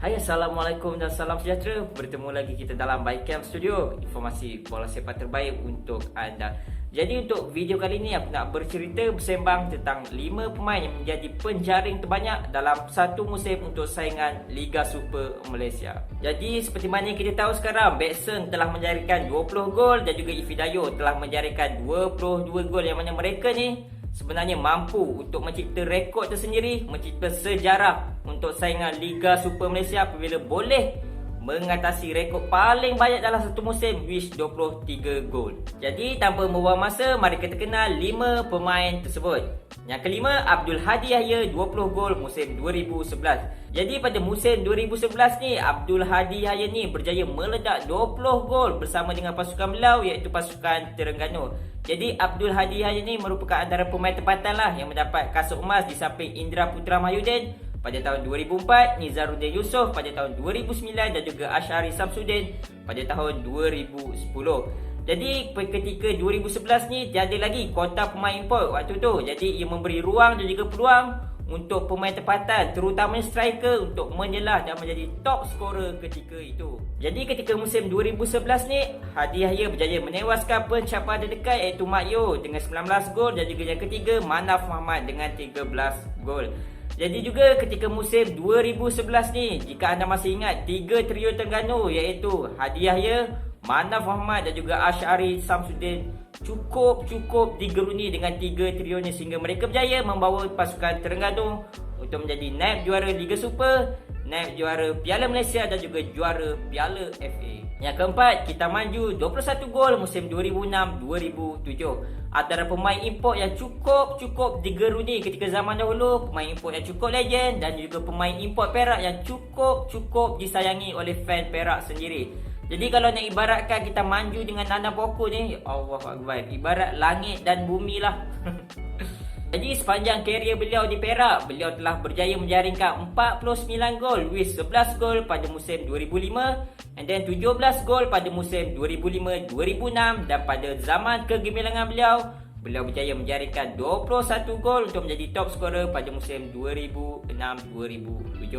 Hai, Assalamualaikum dan salam sejahtera. Bertemu lagi kita dalam Bycam Studio, informasi bola sepak terbaik untuk anda. Jadi untuk video kali ini aku nak bercerita bersembang tentang 5 pemain yang menjadi penjaring terbanyak dalam satu musim untuk saingan Liga Super Malaysia. Jadi seperti mana yang kita tahu sekarang, Bekson telah menjaringkan 20 gol dan juga Ifidayo telah menjaringkan 22 gol, yang mana mereka ni sebenarnya mampu untuk mencipta rekod tersendiri, mencipta sejarah untuk saingan Liga Super Malaysia apabila boleh mengatasi rekod paling banyak dalam satu musim, which 23 gol. Jadi tanpa membuang masa, mari kita kenal 5 pemain tersebut. Yang kelima, Abdul Hadi Yahya, 20 gol musim 2011. Jadi pada musim 2011 ni, Abdul Hadi Yahya ni berjaya meledak 20 gol bersama dengan pasukan beliau, iaitu pasukan Terengganu. Jadi Abdul Hadi Yahya ni merupakan antara pemain tempatan lah yang mendapat kasut emas di samping Indra Putra Mahyudin pada tahun 2004, Nizaruddin Yusof pada tahun 2009 dan juga Ashari Samsudin pada tahun 2010. Jadi ketika 2011 ni tiada lagi kota pemain import waktu tu. Jadi ia memberi ruang dan juga peluang untuk pemain tempatan, terutamanya striker, untuk menyelah dan menjadi top scorer ketika itu. Jadi ketika musim 2011 ni, Hadi Yahya berjaya menewaskan pencapaian terdekat iaitu Mak Yo dengan 19 gol dan juga yang ketiga Manaf Muhammad dengan 13 gol. Jadi juga ketika musim 2011 ni, jika anda masih ingat, 3 trio Terengganu iaitu Hadi Yahya, Manaf Muhammad dan juga Ashari Samsudin cukup digeruni dengan 3 trio ni sehingga mereka berjaya membawa pasukan Terengganu untuk menjadi naib juara Liga Super, naib juara Piala Malaysia dan juga juara Piala FA. Yang keempat, kita maju 21 gol musim 2006-2007. Antara pemain import yang cukup digeruni ketika zaman dahulu, pemain import yang cukup legend dan juga pemain import Perak yang cukup disayangi oleh fan Perak sendiri. Jadi kalau nak ibaratkan kita maju dengan nanam pokok ni, Allahuakbar, ibarat langit dan bumi lah. Jadi sepanjang karier beliau di Perak, beliau telah berjaya menjaringkan 49 gol, with 11 gol pada musim 2005 and then 17 gol pada musim 2005-2006, dan pada zaman kegemilangan beliau berjaya menjaringkan 21 gol untuk menjadi top scorer pada musim 2006-2007.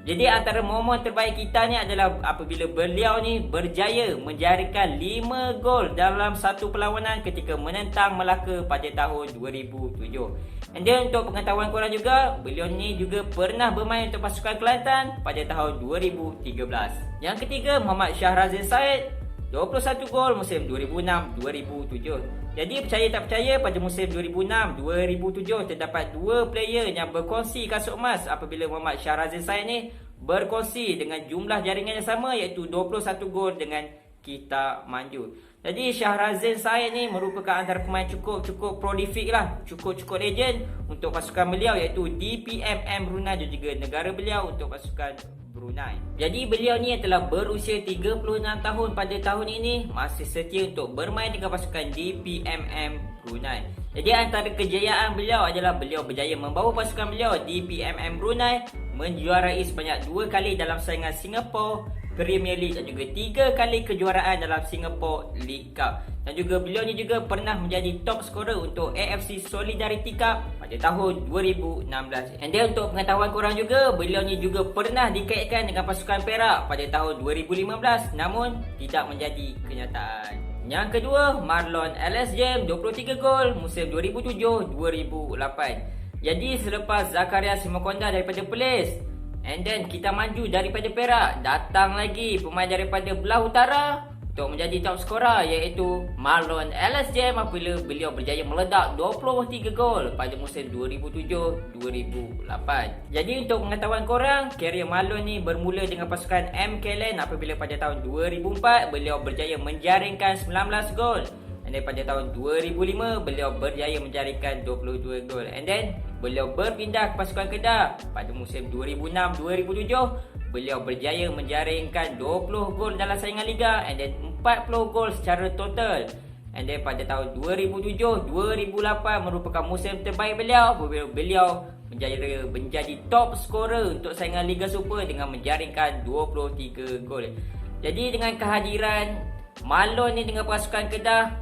Jadi antara momen terbaik kita ni adalah apabila beliau ni berjaya menjaringkan 5 gol dalam satu perlawanan ketika menentang Melaka pada tahun 2007. And then untuk pengetahuan korang juga, beliau ni juga pernah bermain untuk pasukan Kelantan pada tahun 2013. Yang ketiga, Muhammad Shahrazin Said, 21 gol musim 2006-2007. Jadi percaya tak percaya, pada musim 2006-2007 terdapat 2 player yang berkongsi kasut emas apabila Muhammad Shahrazin Said ni berkongsi dengan jumlah jaringan yang sama, iaitu 21 gol dengan Kita Manju. Jadi Shahrazin Said ni merupakan antara pemain cukup prolific lah, cukup legend untuk pasukan beliau, iaitu DPMM Brunei dan juga negara beliau untuk pasukan Brunei. Jadi beliau ni yang telah berusia 36 tahun pada tahun ini masih setia untuk bermain dengan pasukan DPMM Brunei. Jadi antara kejayaan beliau adalah beliau berjaya membawa pasukan beliau DPMM Brunei menjuarai sebanyak 2 kali dalam saingan Singapore Premier League dan juga 3 kali kejuaraan dalam Singapore League Cup. Dan juga beliau ni juga pernah menjadi top scorer untuk AFC Solidarity Cup pada tahun 2016. And then untuk pengetahuan korang juga, beliau ni juga pernah dikaitkan dengan pasukan Perak pada tahun 2015 namun tidak menjadi kenyataan. Yang kedua, Marlon Ellis James, 23 gol musim 2007-2008. Jadi selepas Zakaria Simakonda daripada Perlis, and then Kita Maju daripada Perak, datang lagi pemain daripada Belah Utara untuk menjadi top scorer, iaitu Marlon Ellis James apabila beliau berjaya meledak 23 gol pada musim 2007-2008. Jadi untuk pengetahuan korang, karier Marlon ni bermula dengan pasukan MK Land apabila pada tahun 2004 beliau berjaya menjaringkan 19 gol. And then pada tahun 2005 beliau berjaya menjaringkan 22 gol. And then beliau berpindah ke pasukan Kedah pada musim 2006-2007. Beliau berjaya menjaringkan 20 gol dalam saingan liga and then 40 gol secara total. And then pada tahun 2007-2008 merupakan musim terbaik beliau. Beliau menjadi top scorer untuk saingan Liga Super dengan menjaringkan 23 gol. Jadi dengan kehadiran Marlon ni dengan pasukan Kedah,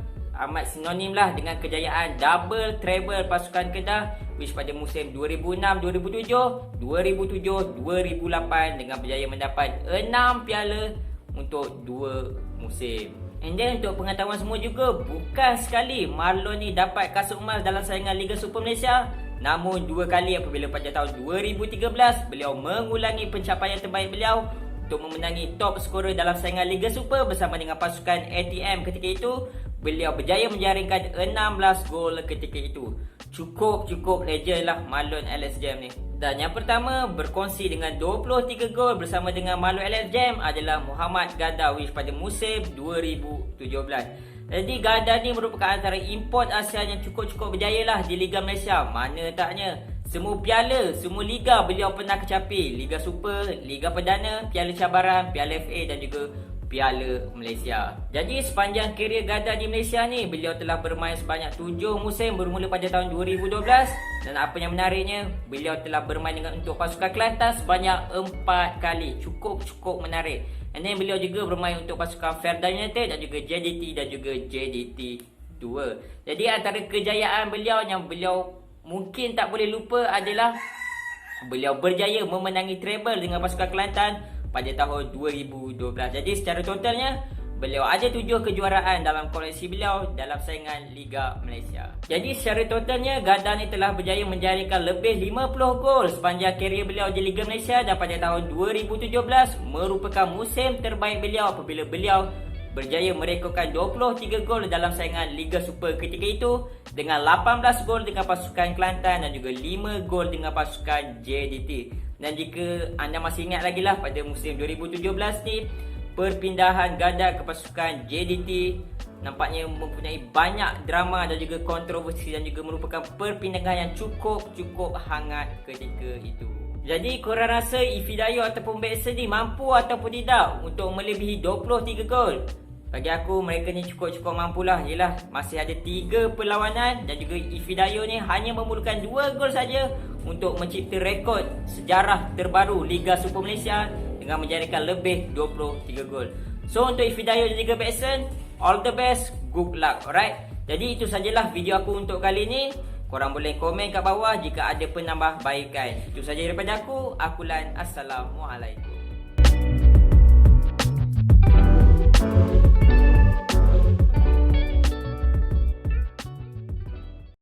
amat sinonim lah dengan kejayaan double treble pasukan Kedah, which pada musim 2006-2007, 2007-2008 dengan berjaya mendapat 6 piala untuk 2 musim. And then untuk pengetahuan semua juga, bukan sekali Marlon ni dapat kasut emas dalam saingan Liga Super Malaysia, namun 2 kali apabila pada tahun 2013 beliau mengulangi pencapaian terbaik beliau untuk memenangi top scorer dalam saingan Liga Super bersama dengan pasukan ATM ketika itu. Beliau berjaya menjaringkan 16 gol ketika itu. Cukup legend lah Marlon Alex James ni. Dan yang pertama berkongsi dengan 23 gol bersama dengan Marlon Alex James adalah Muhammad Gada, which pada musim 2017. Jadi Gada ni merupakan antara import Asia yang cukup berjaya lah di Liga Malaysia. Mana taknya, semua piala, semua liga beliau pernah kecapi. Liga Super, Liga Perdana, Piala Cabaran, Piala FA dan juga Piala Malaysia. Jadi sepanjang kerjaya Gada di Malaysia ni, beliau telah bermain sebanyak 7 musim bermula pada tahun 2012. Dan apa yang menariknya, beliau telah bermain dengan untuk pasukan Kelantan sebanyak 4 kali. Cukup menarik. And then beliau juga bermain untuk pasukan Fairdan United dan juga JDT dan juga JDT 2. Jadi antara kejayaan beliau yang beliau mungkin tak boleh lupa adalah beliau berjaya memenangi treble dengan pasukan Kelantan pada tahun 2012. Jadi secara totalnya beliau ada 7 kejuaraan dalam koleksi beliau dalam saingan Liga Malaysia. Jadi secara totalnya Gada ni telah berjaya menjaringkan lebih 50 gol sepanjang kerjaya beliau di Liga Malaysia, dan pada tahun 2017 merupakan musim terbaik beliau apabila beliau berjaya merekodkan 23 gol dalam saingan Liga Super ketika itu dengan 18 gol dengan pasukan Kelantan dan juga 5 gol dengan pasukan JDT. Dan jika anda masih ingat lagi lah, pada musim 2017 ni perpindahan Gada ke pasukan JDT nampaknya mempunyai banyak drama dan juga kontroversi dan juga merupakan perpindahan yang cukup hangat ketika itu. Jadi korang rasa Ifidayo ataupun Bekson ni mampu ataupun tidak untuk melebihi 23 gol? Bagi aku mereka ni cukup mampulah. Yelah, masih ada 3 perlawanan dan juga Ifidayo ni hanya memerlukan 2 gol saja untuk mencipta rekod sejarah terbaru Liga Super Malaysia dengan menjaringkan lebih 23 gol. So untuk Ifidayo dan juga Bekson, all the best, good luck, alright? Jadi itu sajalah video aku untuk kali ni. Korang boleh komen kat bawah jika ada penambahbaikan. Itu saja daripada aku. Lan. Assalamualaikum.